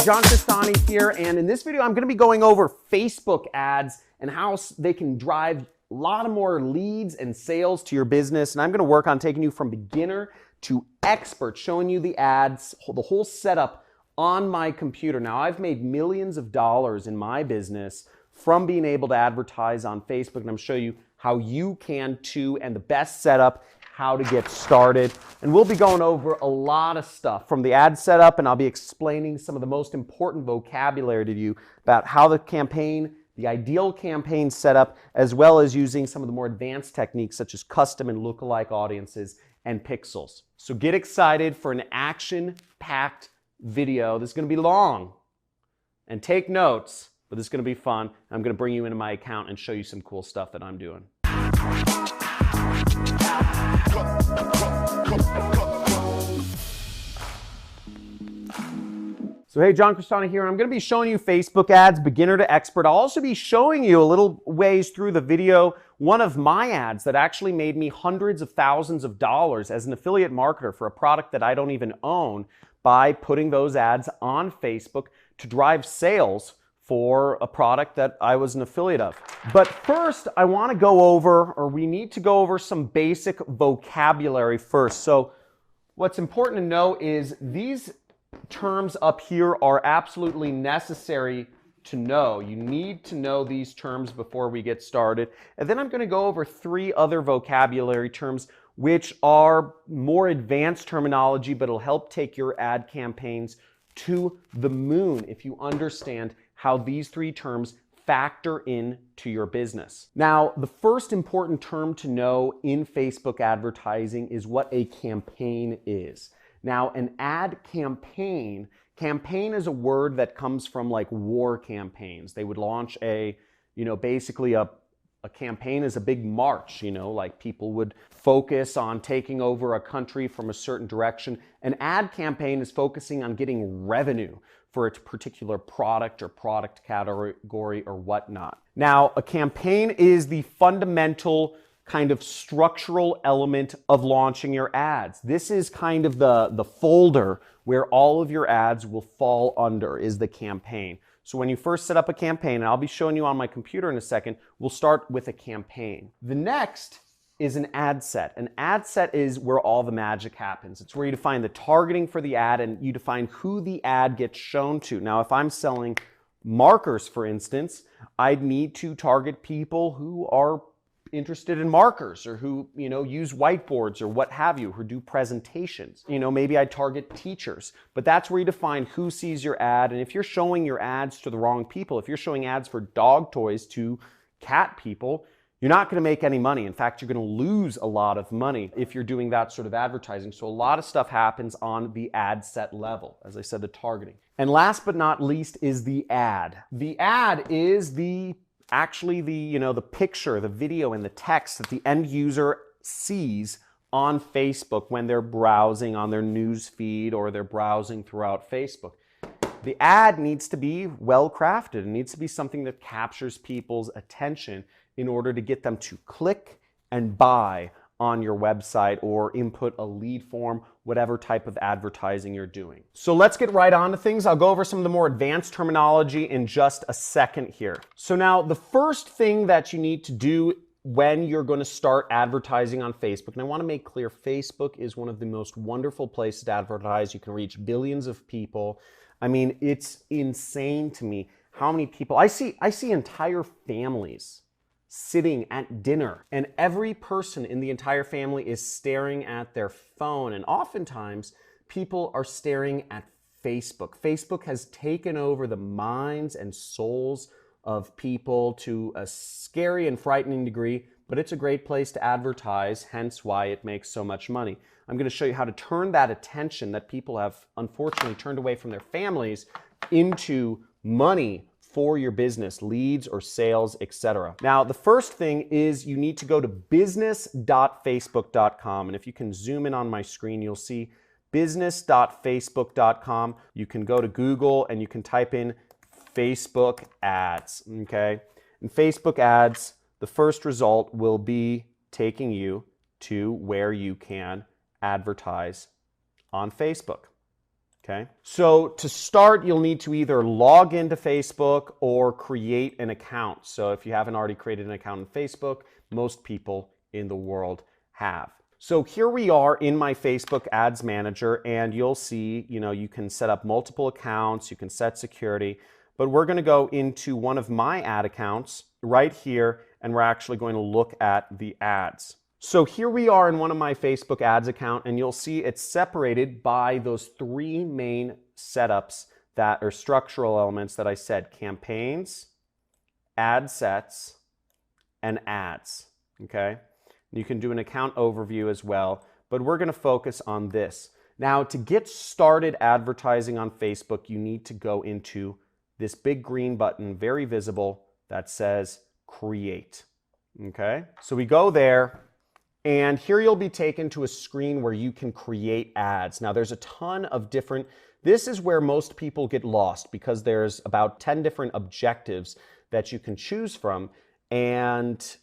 John Crestani here, and in this video I'm going to be going over Facebook ads and how they can drive a lot of more leads and sales to your business. And I'm going to work on taking you from beginner to expert, showing you the ads, the whole setup on my computer. Now, I've made millions of dollars in my business from being able to advertise on Facebook, and I'm showing you how you can too, and the best setup, how to get started. And we'll be going over a lot of stuff from the ad setup, and I'll be explaining some of the most important vocabulary to you about how the campaign, the ideal campaign setup, as well as using some of the more advanced techniques such as custom and lookalike audiences and pixels. So get excited for an action-packed video. This is going to be long, and take notes, but this is going to be fun. I'm going to bring you into my account and show you some cool stuff that I'm doing. So hey, John Crestani here, and I'm going to be showing you Facebook ads, beginner to expert. I'll also be showing you a little ways through the video one of my ads that actually made me hundreds of thousands of dollars as an affiliate marketer for a product that I don't even own by putting those ads on Facebook to drive sales for a product that I was an affiliate of. But first, I want to go over, or we need to go over some basic vocabulary first. So what's important to know is these terms up here are absolutely necessary to know. You need to know these terms before we get started. And then I'm going to go over 3 other vocabulary terms which are more advanced terminology, but it'll help take your ad campaigns to the moon if you understand how these 3 terms factor into your business. Now, the first important term to know in Facebook advertising is what a campaign is. Now, an ad campaign is a word that comes from like war campaigns. They would launch basically a campaign is a big march, like people would focus on taking over a country from a certain direction. An ad campaign is focusing on getting revenue for a particular product or product category or whatnot. Now, a campaign is the fundamental kind of structural element of launching your ads. This is kind of the folder where all of your ads will fall under, is the campaign. So when you first set up a campaign, and I'll be showing you on my computer in a second, we'll start with a campaign. The next is an ad set. An ad set is where all the magic happens. It's where you define the targeting for the ad and you define who the ad gets shown to. Now, if I'm selling markers, for instance, I'd need to target people who are interested in markers or who, use whiteboards or what have you, who do presentations. Maybe I target teachers, but that's where you define who sees your ad. And if you're showing your ads to the wrong people, if you're showing ads for dog toys to cat people, you're not going to make any money. In fact, you're going to lose a lot of money if you're doing that sort of advertising. So a lot of stuff happens on the ad set level, as I said, the targeting. And last but not least is the ad. The ad is actually the picture, the video, and the text that the end user sees on Facebook when they're browsing on their news feed or they're browsing throughout Facebook. The ad needs to be well crafted. It needs to be something that captures people's attention in order to get them to click and buy on your website or input a lead form, whatever type of advertising you're doing. So let's get right on to things. I'll go over some of the more advanced terminology in just a second here. So now the first thing that you need to do when you're going to start advertising on Facebook, and I want to make clear, Facebook is one of the most wonderful places to advertise. You can reach billions of people. I mean, it's insane to me how many people, I see entire families sitting at dinner, and every person in the entire family is staring at their phone, and oftentimes people are staring at Facebook. Facebook has taken over the minds and souls of people to a scary and frightening degree, but it's a great place to advertise, hence why it makes so much money. I'm going to show you how to turn that attention that people have unfortunately turned away from their families into money for your business, leads or sales, etc. Now, the first thing is you need to go to business.facebook.com. And if you can zoom in on my screen, you'll see business.facebook.com. You can go to Google and you can type in Facebook ads, okay? In Facebook ads, the first result will be taking you to where you can advertise on Facebook. Okay, so to start, you'll need to either log into Facebook or create an account. So if you haven't already created an account on Facebook, most people in the world have. So here we are in my Facebook Ads Manager, and you'll see, you can set up multiple accounts, you can set security, but we're going to go into one of my ad accounts right here, and we're actually going to look at the ads. So here we are in one of my Facebook ads account, and you'll see it's separated by those three main setups that are structural elements that I said: campaigns, ad sets, and ads. Okay, you can do an account overview as well, but we're going to focus on this. Now, to get started advertising on Facebook, you need to go into this big green button, very visible, that says Create. Okay, so we go there. And here you'll be taken to a screen where you can create ads. Now there's a ton of different, this is where most people get lost because there's about 10 different objectives that you can choose from. And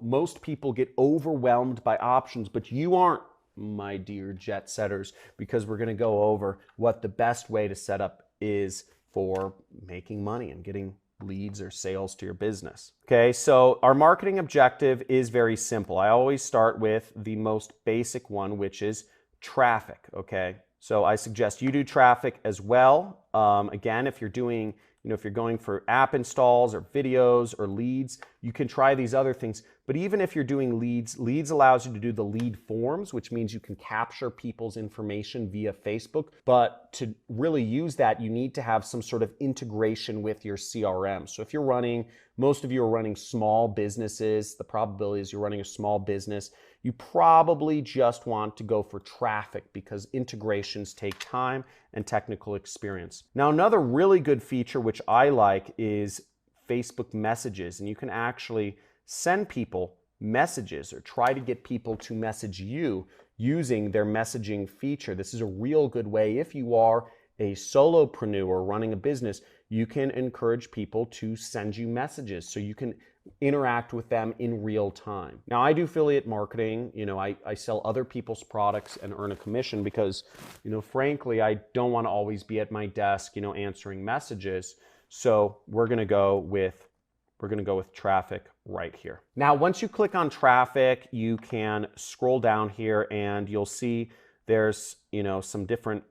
most people get overwhelmed by options, but you aren't, my dear jet setters, because we're gonna go over what the best way to set up is for making money and getting leads or sales to your business. Okay, so our marketing objective is very simple. I always start with the most basic one, which is traffic. Okay, so I suggest you do traffic as well. Again, if you're doing, if you're going for app installs or videos or leads, you can try these other things. But even if you're doing leads allows you to do the lead forms, which means you can capture people's information via Facebook. But to really use that, you need to have some sort of integration with your CRM. So if you're running, most of you are running small businesses, the probability is you're running a small business, you probably just want to go for traffic because integrations take time and technical experience. Now, another really good feature which I like is Facebook Messages, and you can actually send people messages or try to get people to message you using their messaging feature. This is a real good way. If you are a solopreneur running a business, you can encourage people to send you messages so you can interact with them in real time. Now, I do affiliate marketing. I sell other people's products and earn a commission because, frankly, I don't want to always be at my desk, answering messages. So we're going to go with traffic right here. Now, once you click on traffic, you can scroll down here and you'll see there's, some different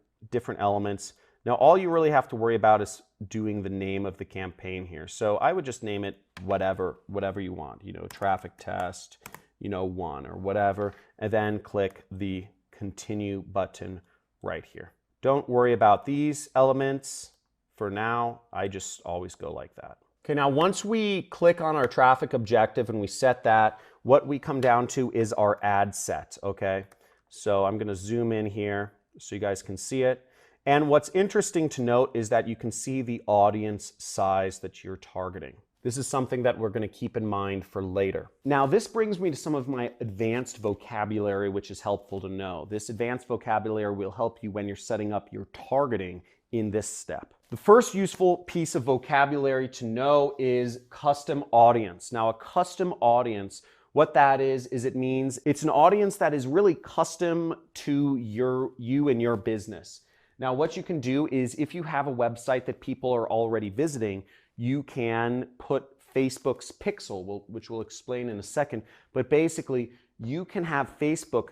elements. Now, all you really have to worry about is doing the name of the campaign here. So I would just name it whatever you want, traffic test, 1 or whatever, and then click the continue button right here. Don't worry about these elements for now. I just always go like that. Okay, now once we click on our traffic objective and we set that, what we come down to is our ad set, okay? So I'm gonna zoom in here so you guys can see it. And what's interesting to note is that you can see the audience size that you're targeting. This is something that we're going to keep in mind for later. Now, this brings me to some of my advanced vocabulary, which is helpful to know. This advanced vocabulary will help you when you're setting up your targeting in this step. The first useful piece of vocabulary to know is custom audience. Now, a custom audience, what that is it means it's an audience that is really custom to you and your business. Now, what you can do is if you have a website that people are already visiting, you can put Facebook's pixel, which we'll explain in a second, but basically you can have Facebook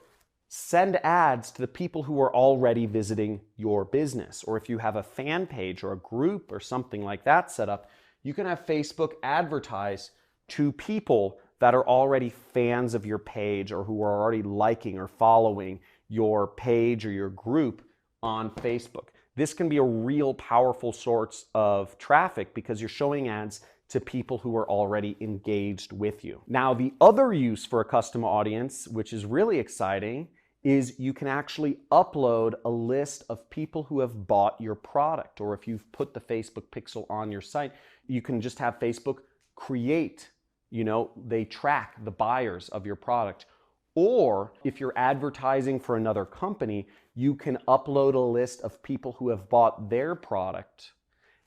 send ads to the people who are already visiting your business. Or if you have a fan page or a group or something like that set up, you can have Facebook advertise to people that are already fans of your page or who are already liking or following your page or your group on Facebook. This can be a real powerful source of traffic because you're showing ads to people who are already engaged with you. Now, the other use for a custom audience, which is really exciting, is you can actually upload a list of people who have bought your product. Or if you've put the Facebook pixel on your site, you can just have Facebook create, they track the buyers of your product. Or if you're advertising for another company, you can upload a list of people who have bought their product,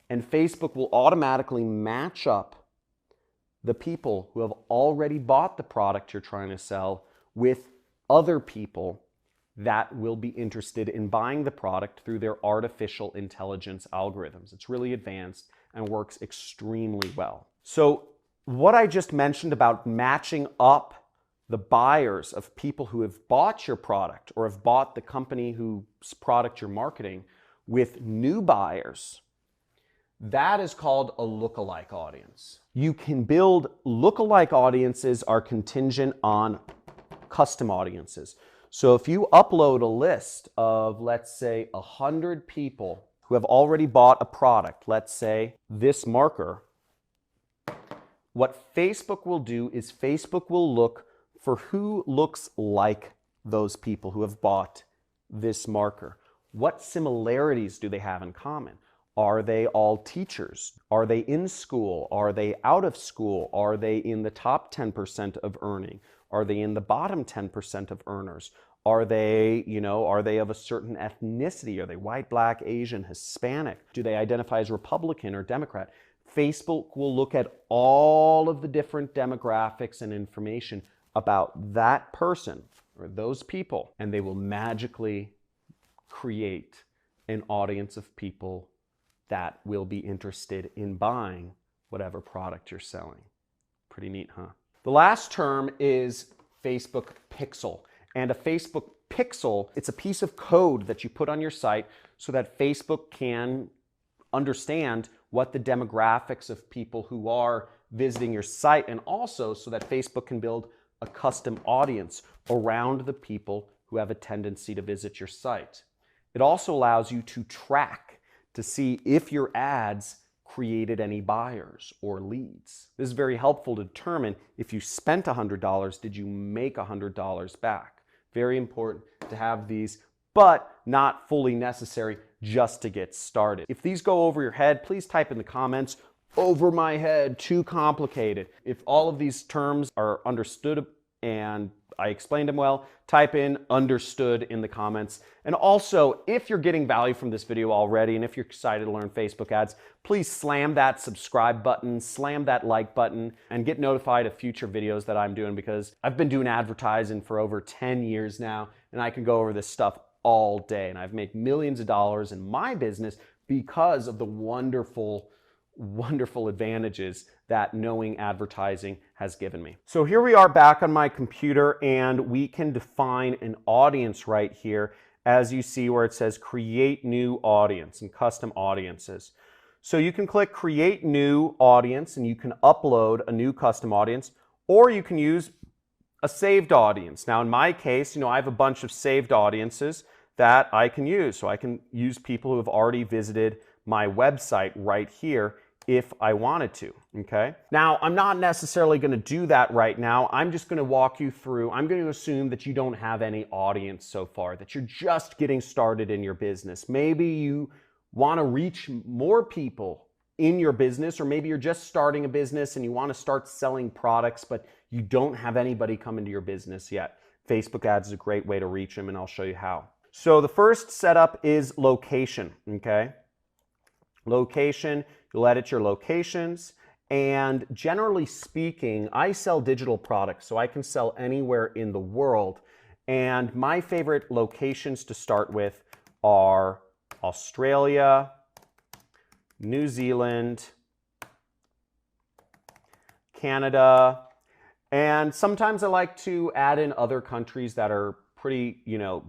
and Facebook will automatically match up the people who have already bought the product you're trying to sell with other people that will be interested in buying the product through their artificial intelligence algorithms. It's really advanced and works extremely well. So what I just mentioned about matching up the buyers of people who have bought your product or have bought the company whose product you're marketing with new buyers, that is called a lookalike audience. You can build lookalike audiences are contingent on custom audiences. So if you upload a list of, let's say, 100 people who have already bought a product, let's say this marker, what Facebook will do is Facebook will look for who looks like those people who have bought this marker. What similarities do they have in common? Are they all teachers? Are they in school? Are they out of school? Are they in the top 10% of earning? Are they in the bottom 10% of earners? Are they, are they of a certain ethnicity? Are they white, black, Asian, Hispanic? Do they identify as Republican or Democrat? Facebook will look at all of the different demographics and information about that person or those people, and they will magically create an audience of people that will be interested in buying whatever product you're selling. Pretty neat, huh? The last term is Facebook Pixel. And a Facebook Pixel, it's a piece of code that you put on your site so that Facebook can understand what the demographics of people who are visiting your site, and also so that Facebook can build a custom audience around the people who have a tendency to visit your site. It also allows you to track to see if your ads created any buyers or leads. This is very helpful to determine if you spent $100, did you make $100 back? Very important to have these, but not fully necessary just to get started. If these go over your head, please type in the comments, over my head, too complicated. If all of these terms are understood and I explained them well, type in understood in the comments. And also, if you're getting value from this video already, and if you're excited to learn Facebook ads, please slam that subscribe button, slam that like button, and get notified of future videos that I'm doing, because I've been doing advertising for over 10 years now, and I can go over this stuff all day. And I've made millions of dollars in my business because of the wonderful advantages that knowing advertising has given me. So here we are back on my computer, and we can define an audience right here, as you see where it says create new audience and custom audiences. So you can click create new audience and you can upload a new custom audience, or you can use a saved audience. Now in my case, I have a bunch of saved audiences that I can use. So I can use people who have already visited my website right here if I wanted to, okay? Now, I'm not necessarily going to do that right now. I'm just going to walk you through. I'm going to assume that you don't have any audience so far, that you're just getting started in your business. Maybe you want to reach more people in your business, or maybe you're just starting a business and you want to start selling products, but you don't have anybody come into your business yet. Facebook ads is a great way to reach them, and I'll show you how. So the first setup is location, okay? Location, you'll edit your locations, and generally speaking, I sell digital products, so I can sell anywhere in the world, and my favorite locations to start with are Australia, New Zealand, Canada, and sometimes I like to add in other countries that are pretty,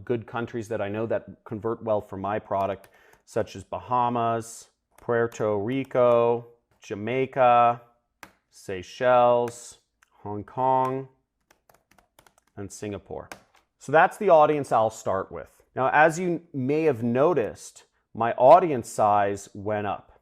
good countries that I know that convert well for my product, such as Bahamas, Puerto Rico, Jamaica, Seychelles, Hong Kong, and Singapore. So that's the audience I'll start with. Now, as you may have noticed, my audience size went up.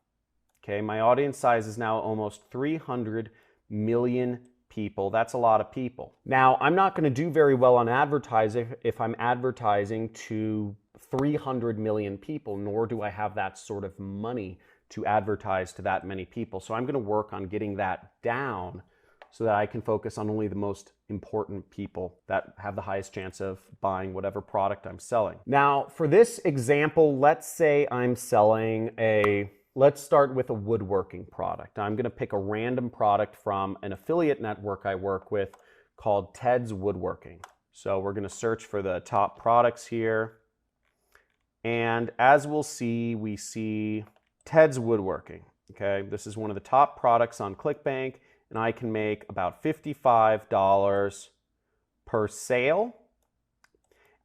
Okay, my audience size is now almost 300 million people. That's a lot of people. Now, I'm not going to do very well on advertising if I'm advertising to 300 million people, nor do I have that sort of money to advertise to that many people. So I'm going to work on getting that down so that I can focus on only the most important people that have the highest chance of buying whatever product I'm selling. Now, for this example, let's say I'm selling let's start with a woodworking product. I'm going to pick a random product from an affiliate network I work with called Ted's Woodworking. So we're going to search for the top products here. And as we'll see, we see Ted's Woodworking. Okay, this is one of the top products on ClickBank, and I can make about $55 per sale.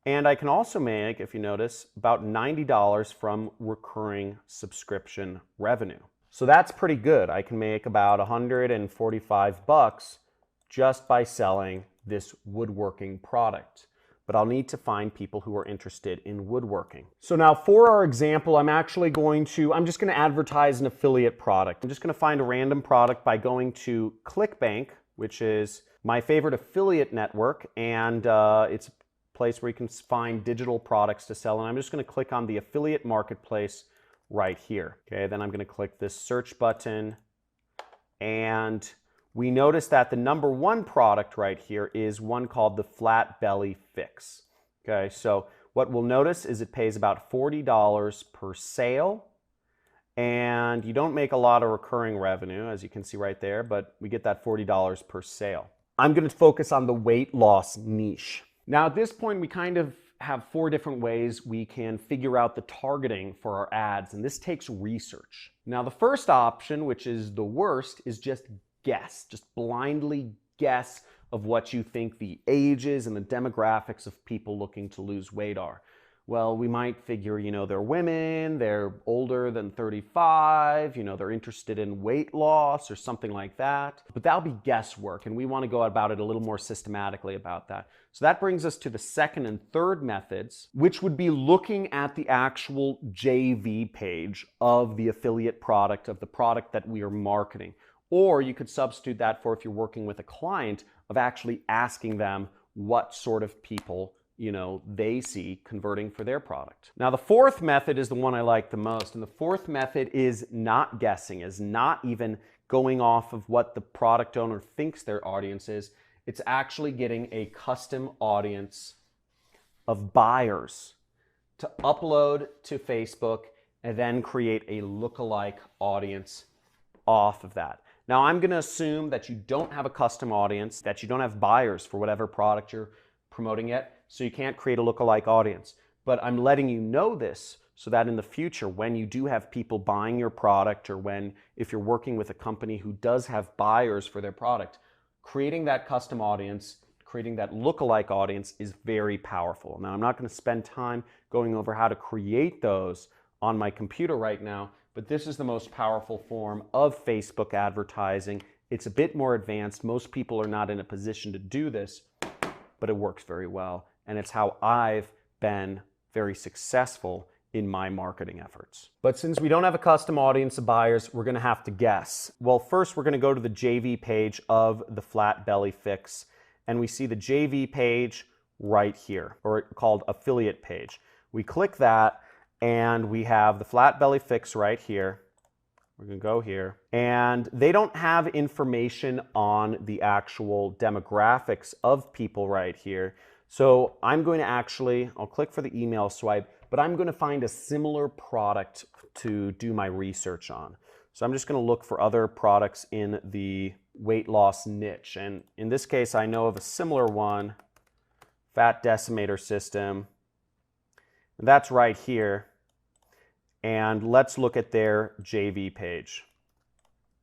And I can also make, if you notice, about $90 from recurring subscription revenue. So that's pretty good. I can make about 145 bucks just by selling this woodworking product. But I'll need to find people who are interested in woodworking. So now for our example, I'm just going to advertise an affiliate product. I'm just going to find a random product by going to ClickBank, which is my favorite affiliate network, and it's a place where you can find digital products to sell. And I'm just going to click on the affiliate marketplace right here. Okay, then I'm going to click this search button, and we notice that the number one product right here is one called the Flat Belly Fix. Okay, so what we'll notice is it pays about $40 per sale, and you don't make a lot of recurring revenue, as you can see right there, but we get that $40 per sale. I'm going to focus on the weight loss niche. Now at this point, we kind of have 4 different ways we can figure out the targeting for our ads, and this takes research. Now the first option, which is the worst, is just blindly guess of what you think the ages and the demographics of people looking to lose weight are. Well, we might figure, they're women, they're older than 35, they're interested in weight loss or something like that. But that'll be guesswork, and we want to go about it a little more systematically about that. So that brings us to the second and third methods, which would be looking at the actual JV page of the affiliate product, of the product that we are marketing. Or you could substitute that for, if you're working with a client, of actually asking them what sort of people they see converting for their product. Now the fourth method is the one I like the most, and the fourth method is not guessing, is not even going off of what the product owner thinks their audience is. It's actually getting a custom audience of buyers to upload to Facebook and then create a lookalike audience off of that. Now I'm going to assume that you don't have a custom audience, that you don't have buyers for whatever product you're promoting yet, so you can't create a lookalike audience. But I'm letting you know this so that in the future, when you do have people buying your product, or if you're working with a company who does have buyers for their product, creating that custom audience, creating that lookalike audience is very powerful. Now I'm not going to spend time going over how to create those on my computer right now, but this is the most powerful form of Facebook advertising. It's a bit more advanced. Most people are not in a position to do this, but it works very well. And it's how I've been very successful in my marketing efforts. But since we don't have a custom audience of buyers, we're going to have to guess. Well, first we're going to go to the JV page of the Flat Belly Fix, and we see the JV page right here, or called affiliate page. We click that, and we have the Flat Belly Fix right here. We're going to go here, and they don't have information on the actual demographics of people right here. So I'm going to I'll click for the email swipe, but I'm going to find a similar product to do my research on. So I'm just going to look for other products in the weight loss niche. And in this case, I know of a similar one, Fat Decimator System. And that's right here. And let's look at their JV page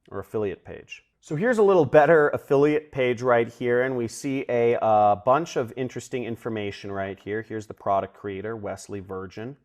or affiliate page. So here's a little better affiliate page right here, and we see a bunch of interesting information right here. Here's the product creator, Wesley Virgin.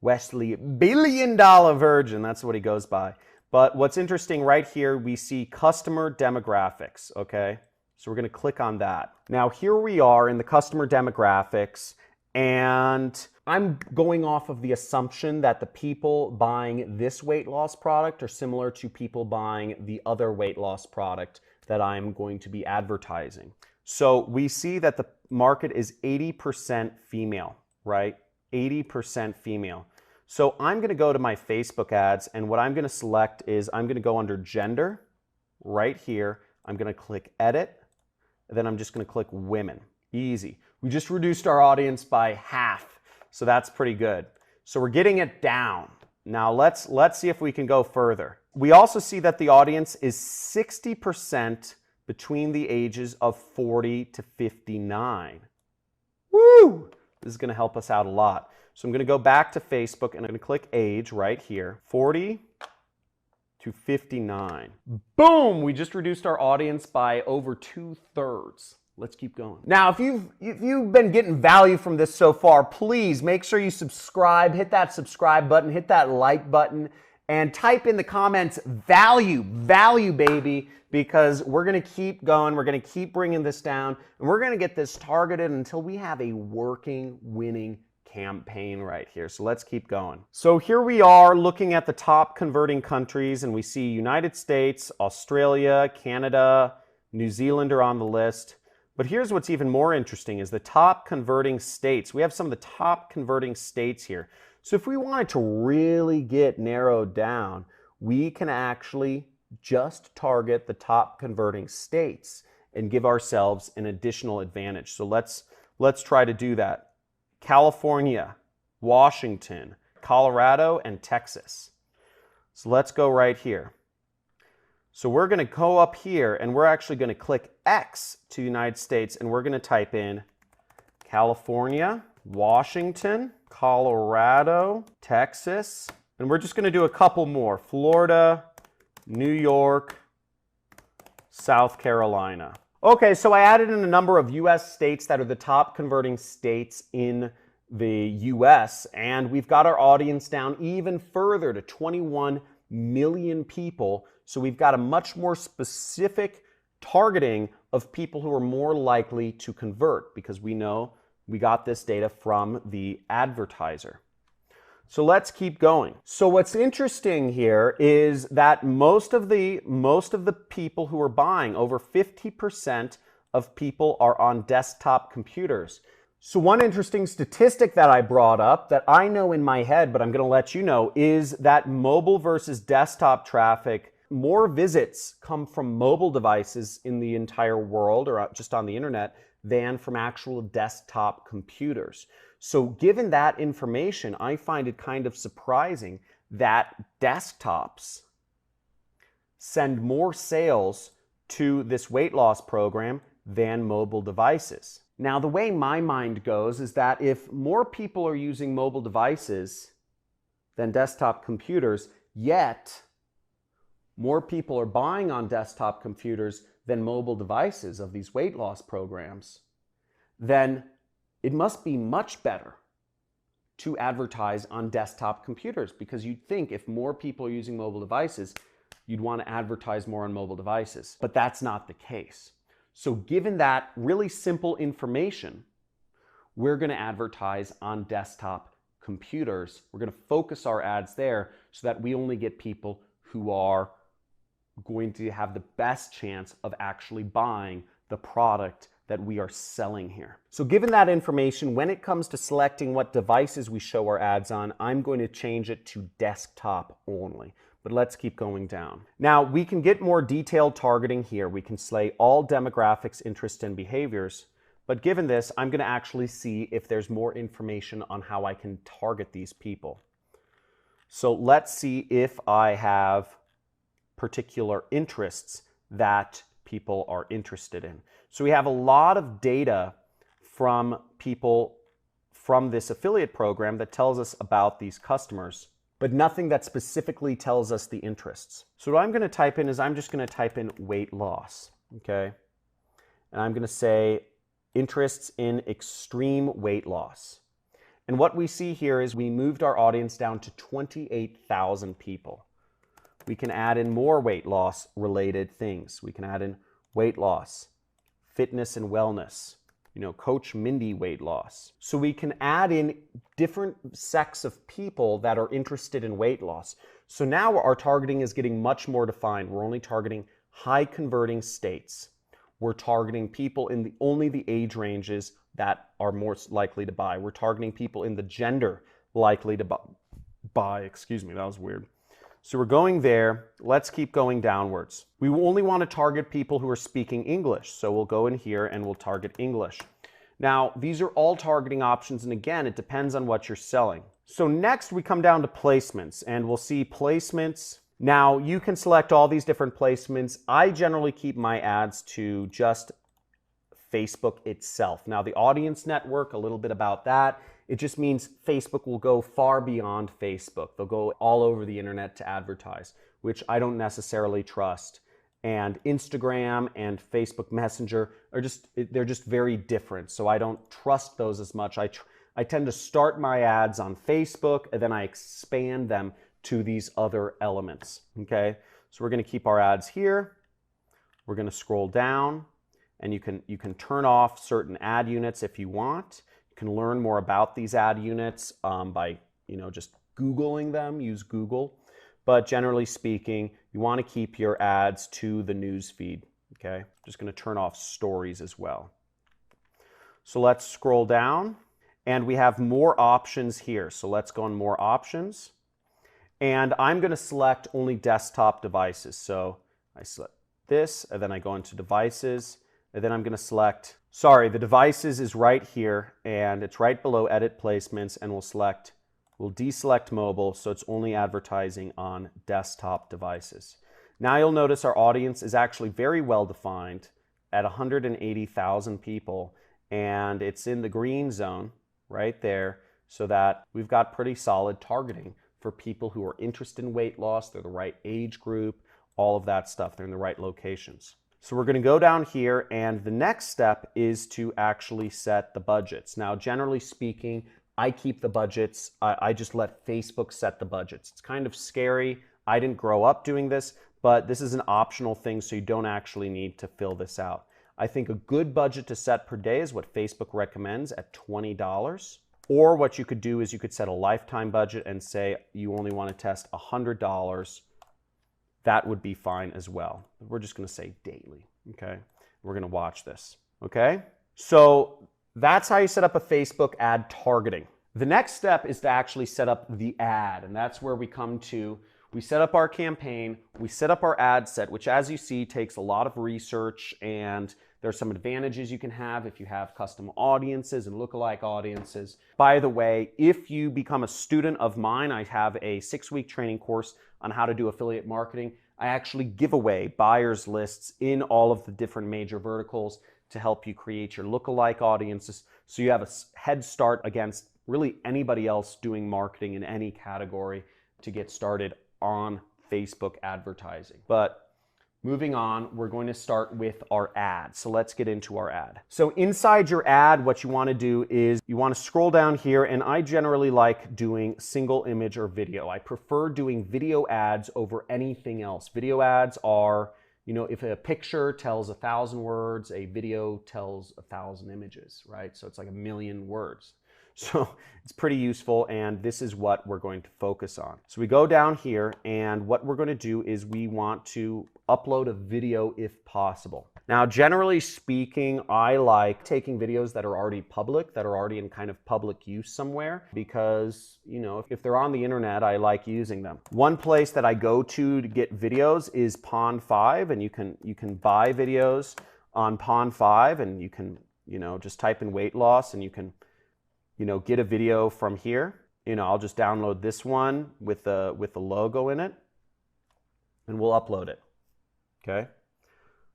Wesley Billion Dollar Virgin, that's what he goes by. But what's interesting right here, we see customer demographics, okay? So we're going to click on that. Now here we are in the customer demographics, and I'm going off of the assumption that the people buying this weight loss product are similar to people buying the other weight loss product that I'm going to be advertising. So we see that the market is 80% female, right? 80% female. So I'm going to go to my Facebook ads, and what I'm going to select is I'm going to go under gender right here. I'm going to click edit, and then I'm just going to click women. Easy. We just reduced our audience by half. So that's pretty good. So we're getting it down. Now let's see if we can go further. We also see that the audience is 60% between the ages of 40 to 59. Woo! This is going to help us out a lot. So I'm going to go back to Facebook and I'm going to click age right here, 40 to 59. Boom! We just reduced our audience by over 2/3. Let's keep going. Now, if you've been getting value from this so far, please make sure you subscribe, hit that subscribe button, hit that like button, and type in the comments value, baby, because we're going to keep going. We're going to keep bringing this down, and we're going to get this targeted until we have a working, winning campaign right here. So let's keep going. So here we are looking at the top converting countries, and we see United States, Australia, Canada, New Zealand are on the list. But here's what's even more interesting is the top converting states. We have some of the top converting states here. So if we wanted to really get narrowed down, we can actually just target the top converting states and give ourselves an additional advantage. So let's try to do that. California, Washington, Colorado, and Texas. So let's go right here. So we're going to go up here and we're actually going to click X to United States and we're going to type in California, Washington, Colorado, Texas, and we're just going to do a couple more. Florida, New York, South Carolina. Okay, so I added in a number of US states that are the top converting states in the US, and we've got our audience down even further to 21 million people. So we've got a much more specific targeting of people who are more likely to convert because we know we got this data from the advertiser. So let's keep going. So what's interesting here is that most of the people who are buying, over 50% of people are on desktop computers. So one interesting statistic that I brought up that I know in my head, but I'm going to let you know, is that mobile versus desktop traffic, more visits come from mobile devices in the entire world or just on the internet than from actual desktop computers. So given that information, I find it kind of surprising that desktops send more sales to this weight loss program than mobile devices. Now, the way my mind goes is that if more people are using mobile devices than desktop computers, yet more people are buying on desktop computers than mobile devices of these weight loss programs, then it must be much better to advertise on desktop computers, because you'd think if more people are using mobile devices, you'd want to advertise more on mobile devices. But that's not the case. So given that really simple information, we're going to advertise on desktop computers. We're going to focus our ads there so that we only get people who are going to have the best chance of actually buying the product that we are selling here. So given that information, when it comes to selecting what devices we show our ads on, I'm going to change it to desktop only. But let's keep going down. Now, we can get more detailed targeting here. We can say all demographics, interests, and behaviors. But given this, I'm going to actually see if there's more information on how I can target these people. So let's see if I have particular interests that people are interested in. So we have a lot of data from people from this affiliate program that tells us about these customers, but nothing that specifically tells us the interests. So what I'm going to type in is I'm just going to type in weight loss, okay? And I'm going to say interests in extreme weight loss. And what we see here is we moved our audience down to 28,000 people. We can add in more weight loss related things. We can add in weight loss, fitness and wellness, Coach Mindy weight loss. So we can add in different sects of people that are interested in weight loss. So now our targeting is getting much more defined. We're only targeting high converting states. We're targeting people in only the age ranges that are most likely to buy. We're targeting people in the gender likely to buy. Excuse me, that was weird. So we're going there. Let's keep going downwards. We only want to target people who are speaking English. So we'll go in here and we'll target English. Now, these are all targeting options. And again, it depends on what you're selling. So next we come down to placements and we'll see placements. Now you can select all these different placements. I generally keep my ads to just Facebook itself. Now, the audience network, a little bit about that. It just means Facebook will go far beyond Facebook. They'll go all over the internet to advertise, which I don't necessarily trust. And Instagram and Facebook Messenger are they're just very different. So I don't trust those as much. I tend to start my ads on Facebook and then I expand them to these other elements, okay? So we're gonna keep our ads here. We're gonna scroll down and you can turn off certain ad units if you want. You can learn more about these ad units by just Googling them, use Google. But generally speaking, you want to keep your ads to the news feed, okay? I'm just going to turn off stories as well. So let's scroll down and we have more options here. So let's go on more options. And I'm going to select only desktop devices. So I select this and then I go into devices and then I'm going to select, the devices is right here and it's right below edit placements and we'll deselect mobile, so it's only advertising on desktop devices. Now you'll notice our audience is actually very well defined at 180,000 people, and it's in the green zone right there, so that we've got pretty solid targeting for people who are interested in weight loss. They're the right age group, all of that stuff. They're in the right locations. So we're going to go down here, and the next step is to actually set the budgets. Now, generally speaking, I keep the budgets. I just let Facebook set the budgets. It's kind of scary. I didn't grow up doing this, but this is an optional thing, so you don't actually need to fill this out. I think a good budget to set per day is what Facebook recommends at $20. Or what you could do is you could set a lifetime budget and say you only want to test $100. That would be fine as well. We're just going to say daily, okay? We're going to watch this, okay? So that's how you set up a Facebook ad targeting. The next step is to actually set up the ad, and that's where we come to, we set up our campaign, we set up our ad set, which as you see takes a lot of research, and there's some advantages you can have if you have custom audiences and lookalike audiences. By the way, if you become a student of mine, I have a 6-week training course on how to do affiliate marketing. I actually give away buyers lists in all of the different major verticals to help you create your lookalike audiences, so you have a head start against really anybody else doing marketing in any category to get started on Facebook advertising. But moving on, we're going to start with our ad. So let's get into our ad. So inside your ad, what you want to do is you want to scroll down here, and I generally like doing single image or video. I prefer doing video ads over anything else. Video ads are, if a picture tells 1,000 words, a video tells 1,000 images, right? So it's like 1,000,000 words. So it's pretty useful, and this is what we're going to focus on. So we go down here, and what we're going to do is we want to upload a video if possible. Now, generally speaking, I like taking videos that are already public, that are already in kind of public use somewhere, because, if they're on the internet, I like using them. One place that I go to get videos is Pond5, and you can buy videos on Pond5, and you can, just type in weight loss, and you can get a video from here. I'll just download this one with the logo in it, and we'll upload it. Okay.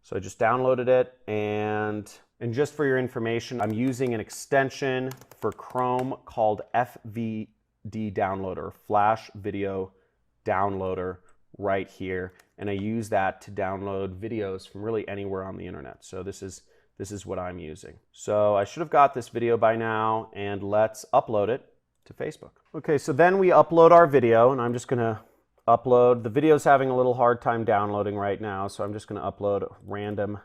So I just downloaded it, and just for your information, I'm using an extension for Chrome called FVD Downloader, Flash Video Downloader, right here, and I use that to download videos from really anywhere on the internet. So this is what I'm using. So I should have got this video by now, and let's upload it to Facebook. Okay, so then we upload our video, and I'm just gonna upload. The video's having a little hard time downloading right now, so I'm just gonna upload a random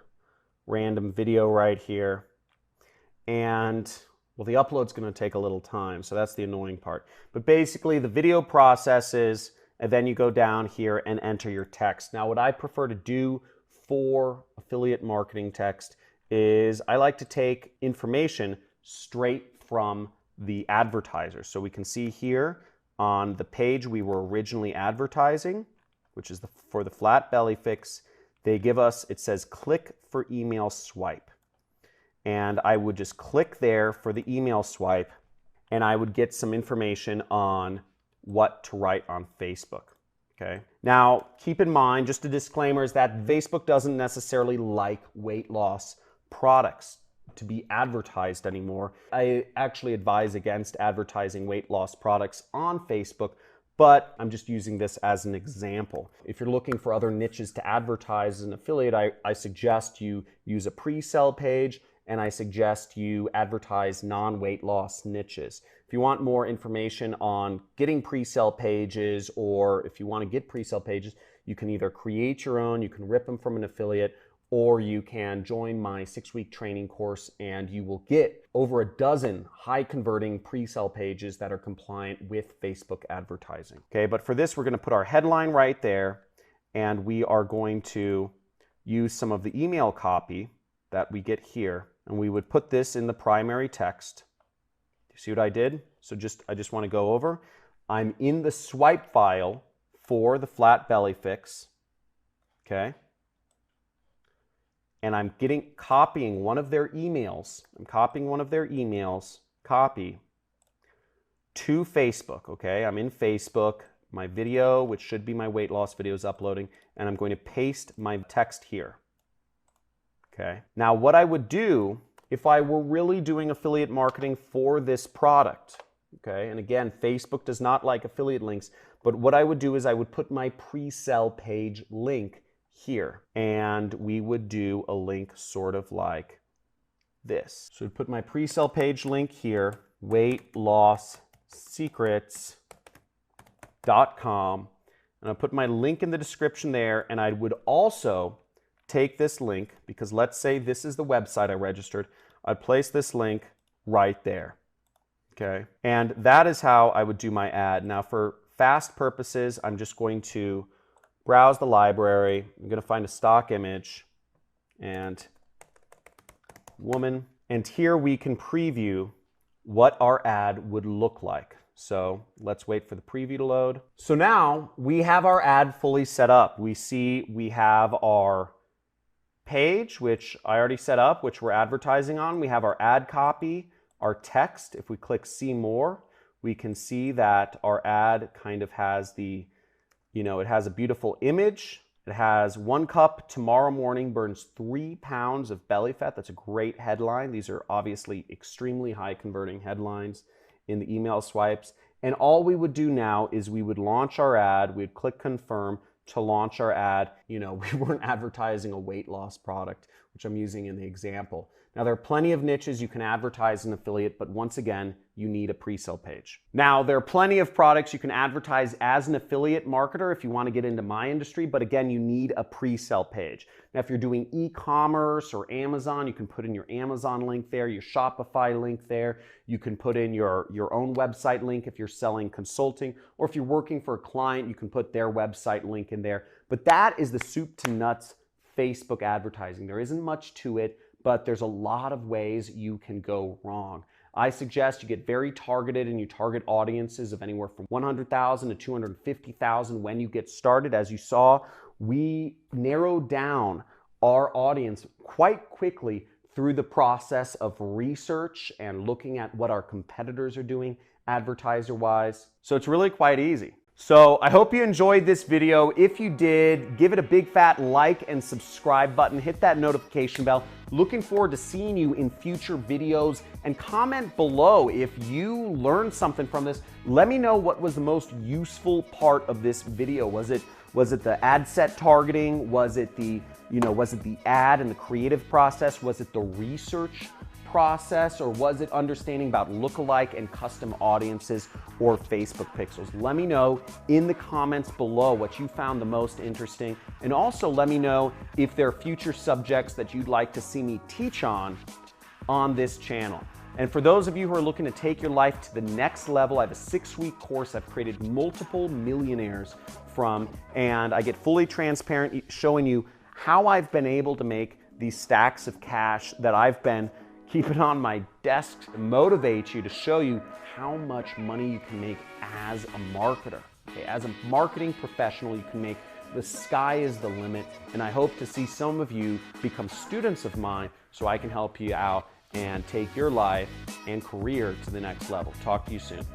video right here. And, well, the upload's gonna take a little time, so that's the annoying part. But basically, the video processes, and then you go down here and enter your text. Now, what I prefer to do for affiliate marketing text is I like to take information straight from the advertiser. So we can see here on the page we were originally advertising, which is for the flat belly fix, they give us, it says click for email swipe. And I would just click there for the email swipe, and I would get some information on what to write on Facebook. Okay. Now, keep in mind, just a disclaimer, is that Facebook doesn't necessarily like weight loss products. to be advertised anymore. I actually advise against advertising weight loss products on Facebook, but I'm just using this as an example. If you're looking for other niches to advertise as an affiliate, I suggest you use a pre-sell page, and I suggest you advertise non-weight loss niches. If you want more information on getting pre-sell pages, or if you want to get pre-sell pages, you can either create your own, you can rip them from an affiliate, or you can join my 6-week training course and you will get over a dozen high converting pre-sell pages that are compliant with Facebook advertising. Okay, but for this, we're going to put our headline right there, and we are going to use some of the email copy that we get here, and we would put this in the primary text. You see what I did? So I just want to go over. I'm in the swipe file for the flat belly fix. Okay. And I'm copying one of their emails. I'm copying one of their emails, copy, to Facebook, okay? I'm in Facebook, my video, which should be my weight loss video, is uploading, and I'm going to paste my text here, okay? Now, what I would do if I were really doing affiliate marketing for this product, okay? And again, Facebook does not like affiliate links, but what I would do is I would put my pre-sell page link here, and we would do a link sort of like this. So I'd put my pre-sell page link here, weightlossecrets.com, and I'll put my link in the description there, and I would also take this link, because let's say this is the website I registered, I'd place this link right there, okay? And that is how I would do my ad. Now for fast purposes, I'm just going to browse the library. I'm going to find a stock image and woman. And here we can preview what our ad would look like. So let's wait for the preview to load. So now we have our ad fully set up. We see we have our page, which I already set up, which we're advertising on. We have our ad copy, our text. If we click see more, we can see that our ad kind of has the it has a beautiful image. It has 1 cup tomorrow morning burns 3 pounds of belly fat. That's a great headline. These are obviously extremely high converting headlines in the email swipes. And all we would do now is we would launch our ad. We'd click confirm to launch our ad. We weren't advertising a weight loss product, which I'm using in the example. Now, there are plenty of niches you can advertise an affiliate, but once again, you need a pre-sell page. Now, there are plenty of products you can advertise as an affiliate marketer if you want to get into my industry, but again, you need a pre-sell page. Now, if you're doing e-commerce or Amazon, you can put in your Amazon link there, your Shopify link there. You can put in your own website link if you're selling consulting, or if you're working for a client, you can put their website link in there. But that is the soup to nuts Facebook advertising. There isn't much to it, but there's a lot of ways you can go wrong. I suggest you get very targeted and you target audiences of anywhere from 100,000 to 250,000 when you get started. As you saw, we narrowed down our audience quite quickly through the process of research and looking at what our competitors are doing advertiser-wise. So it's really quite easy. So I hope you enjoyed this video. If you did, give it a big fat like and subscribe button. Hit that notification bell. Looking forward to seeing you in future videos, and comment below if you learned something from this. Let me know what was the most useful part of this video. Was it the ad set targeting? Was it the ad and the creative process? Was it the research process, or was it understanding about lookalike and custom audiences or Facebook pixels? Let me know in the comments below what you found the most interesting, and also let me know if there are future subjects that you'd like to see me teach on this channel. And for those of you who are looking to take your life to the next level, I have a 6-week course I've created multiple millionaires from, and I get fully transparent showing you how I've been able to make these stacks of cash that I've been keeping on my desk to motivate you, to show you how much money you can make as a marketer. Okay, as a marketing professional, you can make, the sky is the limit, and I hope to see some of you become students of mine so I can help you out and take your life and career to the next level. Talk to you soon.